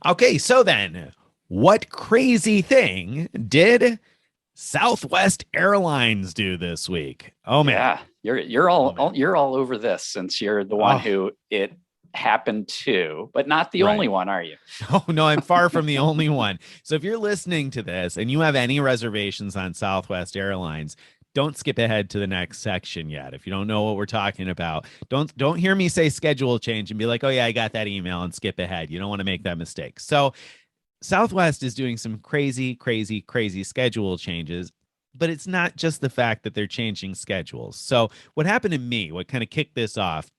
Okay, so then, what crazy thing did Southwest Airlines do this week? Oh man. Yeah, you're Oh man. you're all over this since you're the one Oh, who it happened to, but not the only right. one, are you? Oh no, I'm far from the only one. So if you're listening to this and you have any reservations on Southwest Airlines, don't skip ahead to the next section yet. If you don't know what we're talking about, don't hear me say schedule change and be like, "Oh yeah, I got that email," and skip ahead. You don't want to make that mistake. So Southwest is doing some crazy, crazy, crazy schedule changes, but it's not just the fact that they're changing schedules. So, what happened to me, what kind of kicked this off,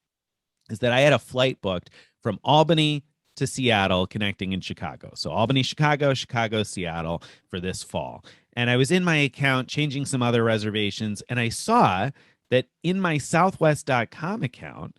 is that I had a flight booked from Albany to Seattle connecting in Chicago. So, Albany, Chicago, Chicago, Seattle for this fall. And I was in my account changing some other reservations, and I saw that in my Southwest.com account,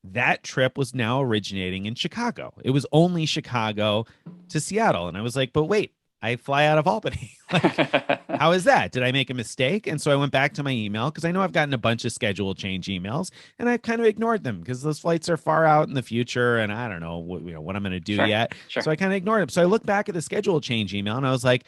that trip was now originating in Chicago. It was only Chicago to Seattle. And I was like, but wait, I fly out of Albany. Like, how is that? Did I make a mistake? And so I went back to my email because I know I've gotten a bunch of schedule change emails and I've kind of ignored them because those flights are far out in the future and I don't know what I'm going to do Sure, yet. sure. So I kind of ignored them. So I looked back at the schedule change email and I was like,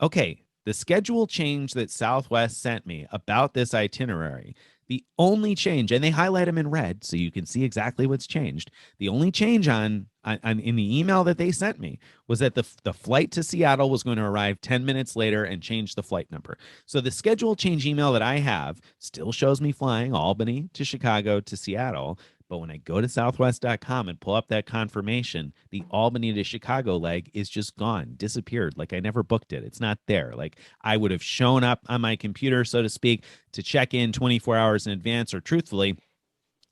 okay, the schedule change that Southwest sent me about this itinerary, the only change, and they highlight them in red so you can see exactly what's changed. The only change on in the email that they sent me was that the flight to Seattle was going to arrive 10 minutes later and change the flight number. So the schedule change email that I have still shows me flying Albany to Chicago to Seattle. But when I go to southwest.com and pull up that confirmation, the Albany to Chicago leg is just gone, disappeared. Like I never booked it. It's not there. Like I would have shown up on my computer, so to speak, to check in 24 hours in advance, or truthfully,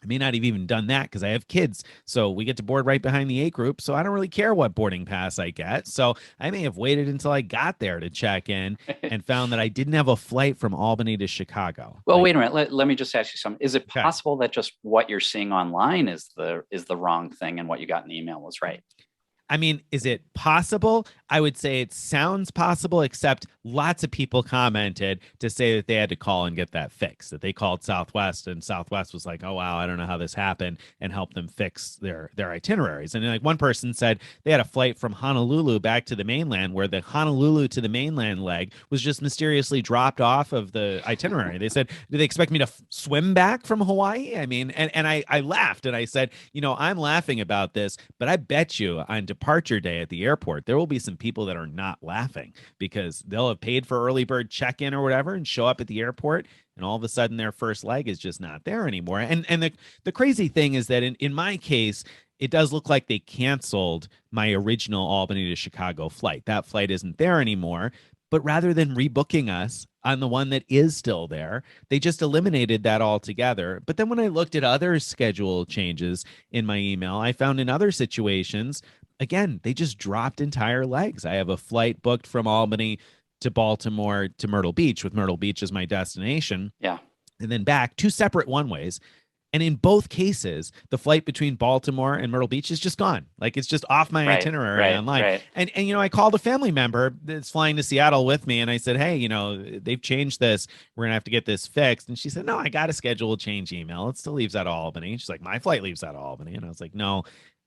I may not have even done that because I have kids. So we get to board right behind the A group. So I don't really care what boarding pass I get. So I may have waited until I got there to check in and found that I didn't have a flight from Albany to Chicago. Well, Like, wait a minute. Let me just ask you something. Is it okay. possible that just what you're seeing online is the wrong thing and what you got in the email was right? I mean, is it possible? I would say it sounds possible, except lots of people commented to say that they had to call and get that fixed, that they called Southwest and Southwest was like, oh, wow, I don't know how this happened, and helped them fix their itineraries. And like one person said they had a flight from Honolulu back to the mainland where the Honolulu to the mainland leg was just mysteriously dropped off of the itinerary. They said, do they expect me to swim back from Hawaii? I mean, and I laughed and I said, I'm laughing about this, but I bet you on departure day at the airport, there will be some people that are not laughing because they'll have paid for early bird check-in or whatever and show up at the airport and all of a sudden their first leg is just not there anymore. And the crazy thing is that in my case, it does look like they canceled my original Albany to Chicago flight. That flight isn't there anymore. But rather than rebooking us on the one that is still there, they just eliminated that altogether. But then when I looked at other schedule changes in my email, I found in other situations, again, they just dropped entire legs. I have a flight booked from Albany to Baltimore to Myrtle Beach, with Myrtle Beach as my destination, Yeah. and then back, two separate one ways. And in both cases, the flight between Baltimore and Myrtle Beach is just gone. Like it's just off my Right. itinerary Right. online. Right. And I called a family member that's flying to Seattle with me, and I said, hey, they've changed this. We're gonna have to get this fixed. And she said, no, I got a schedule change email. It still leaves out of Albany. She's like, my flight leaves out of Albany, and I was like, no.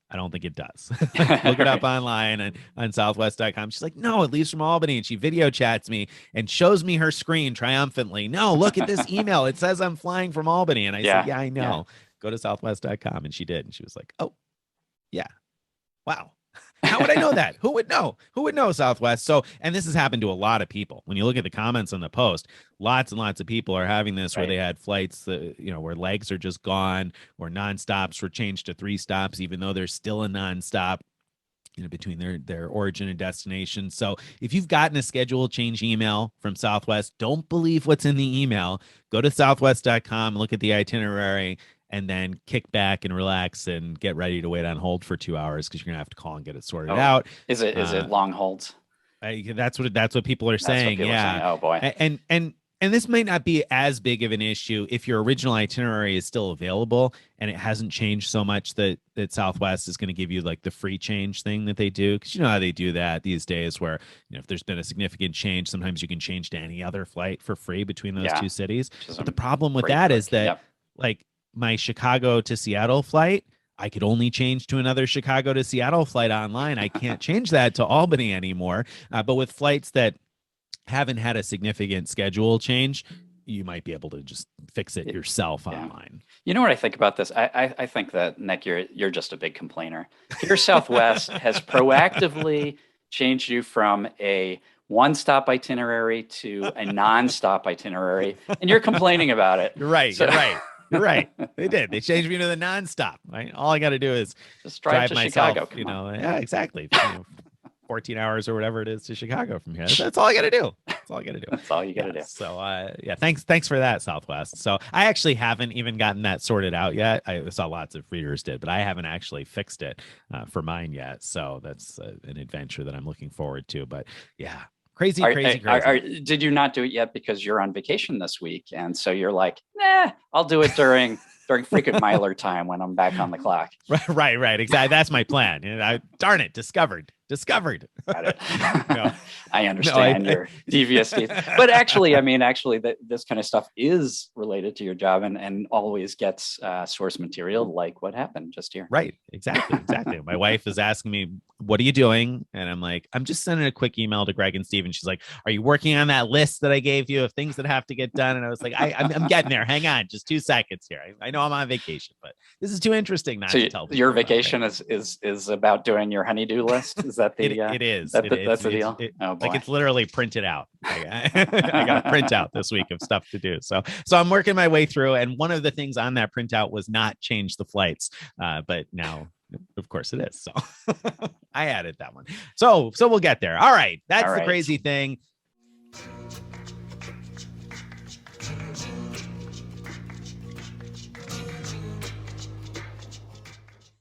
I don't think it does. Like, look it up Right. online and on southwest.com. She's like, no, it leaves from Albany. And she video chats me and shows me her screen triumphantly. No, look at this email. It says I'm flying from Albany. And I said, Yeah. yeah, I Yeah. know. Go to southwest.com. And she did. And she was like, oh, yeah. Wow. How would I know that? Who would know? Who would know Southwest? So, and this has happened to a lot of people. When you look at the comments on the post, lots and lots of people are having this where Right. they had flights that, where legs are just gone or nonstops were changed to three stops, even though there's still a nonstop, between their origin and destination. So if you've gotten a schedule change email from Southwest, don't believe what's in the email. Go to southwest.com, look at the itinerary, and then kick back and relax and get ready to wait on hold for 2 hours because you're gonna have to call and get it sorted Oh, out. is it Uh, long holds? that's what people are That's what saying. people are saying. Yeah, Oh boy. and this might not be as big of an issue if your original itinerary is still available and it hasn't changed so much that Southwest is going to give you like the free change thing that they do, because you know how they do that these days, where if there's been a significant change, sometimes you can change to any other flight for free between those Yeah. two cities. Which is But a the problem with great that is perk. that Yep. like my Chicago to Seattle flight, I could only change to another Chicago to Seattle flight online. I can't change that to Albany anymore. But with flights that haven't had a significant schedule change, you might be able to just fix it yourself Yeah. online. You know what I think about this? I think that, Nick, you're just a big complainer. Here, Southwest has proactively changed you from a one-stop itinerary to a non-stop itinerary, and you're complaining about it. You're right. So, you're right. You're right. They did. They changed me to the nonstop. Right. All I got to do is just drive to myself. Chicago. Come on. Yeah, exactly. 14 hours or whatever it is to Chicago from here. That's all I got to do. That's all I got to do. That's all you got to do. So, yeah, thanks for that, Southwest. So I actually haven't even gotten that sorted out yet. I saw lots of readers did, but I haven't actually fixed it for mine yet. So that's an adventure that I'm looking forward to. But yeah, crazy. Did you not do it yet because you're on vacation this week, and so you're like, nah, I'll do it during frequent miler time when I'm back on the clock. Right. Exactly. That's my plan. Darn it, discovered. Got it. No, I understand your devious deeds. But actually, this kind of stuff is related to your job and always gets source material like what happened just here. Right. Exactly. My wife is asking me, what are you doing? And I'm like, I'm just sending a quick email to Greg and Steve. And she's like, are you working on that list that I gave you of things that have to get done? And I was like, I'm getting there. Hang on, just 2 seconds here. I know I'm on vacation, but this is too interesting not to tell people. Your vacation is about doing your honey-do list. Is that the it is. That's the deal. Like it's literally printed out. I got a printout this week of stuff to do. So I'm working my way through. And one of the things on that printout was not change the flights. But now, of course, it is. So I added that one. So we'll get there. All right. That's the crazy thing.